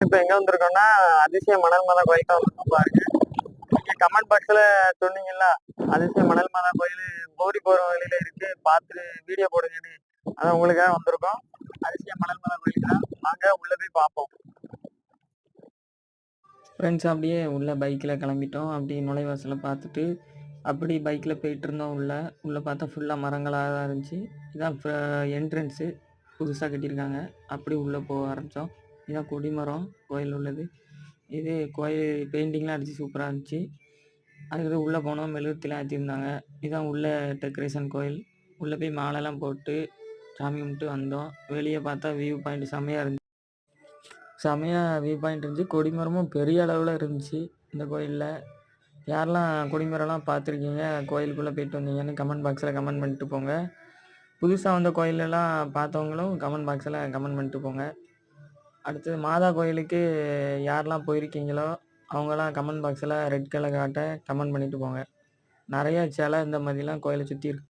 இப்ப எங்க வந்திருக்கோம்னா, அதிசய மணல் மாதா கோயிலுக்கு தான் வந்திருக்கோம் பாருங்க. நீங்க கமெண்ட் பாக்ஸ்ல சொன்னீங்கல்ல, அதிசய மணல் மாதா கோயிலு கோரி போற வழியில இருக்கு. பார்த்துட்டு வீடியோ போடுங்கன்னு. அதான் உங்களுக்காக வந்திருக்கோம். அதிசய மணல் மாதா கோயிலுக்கு தான். வாங்க உள்ள போய் பார்ப்போம். ஃப்ரெண்ட்ஸ் அப்படியே உள்ள பைக்கில் கிளம்பிட்டோம். அப்படியே நுழைவாசல பார்த்துட்டு, அப்படி பைக்கில் போயிட்டுருந்தோம் உள்ள. உள்ள பார்த்தா ஃபுல்லா மரங்களா தான் இருந்துச்சு. இதான் என்ட்ரன்ஸு புதுசா கட்டியிருக்காங்க. அப்படி உள்ள போக ஆரம்பிச்சோம். இதான் கொடிமரம் கோயில் உள்ளது. இது கோயில் பெயிண்டிங்லாம் அடிச்சு சூப்பரா இருந்துச்சு. அதுக்கடுத்து உள்ள போனோம். மெழுகுவர்த்திலாம் ஏத்தியிருந்தாங்க. இதான் உள்ள டெக்கரேஷன் கோயில். உள்ள போய் மாலைலாம் போட்டு சாமி கும்பிட்டு வந்தோம். வெளிய பார்த்தா வியூ பாயிண்ட் செம்மையா இருந்துச்சு. செம்மையா வியூ பாயிண்ட் இருந்துச்சு. கொடிமரமும் பெரிய அளவுல இருந்துச்சு இந்த கோயில்ல. யாரெல்லாம் கொடிமரம்லாம் பார்த்துருக்கீங்க, கோயிலுக்குள்ள போயிட்டு வந்தீங்கன்னு கமெண்ட் பாக்ஸ்ல கமெண்ட் பண்ணிட்டு போங்க. புதுசா வந்த கோயிலெல்லாம் பார்த்தவங்களும் கமெண்ட் பாக்ஸ்ல கமெண்ட் பண்ணிட்டு போங்க. அடுத்தது மாதா கோயிலுக்கு யாரெல்லாம் போயிருக்கீங்களோ, அவங்கலாம் கமெண்ட் பாக்ஸ்ல ரெட் கலர் ஹார்ட்ட கமெண்ட் பண்ணிட்டு போங்க. நெறைய சிலை இந்த மாதிரிலாம் கோயில சுத்தி இருக்கு.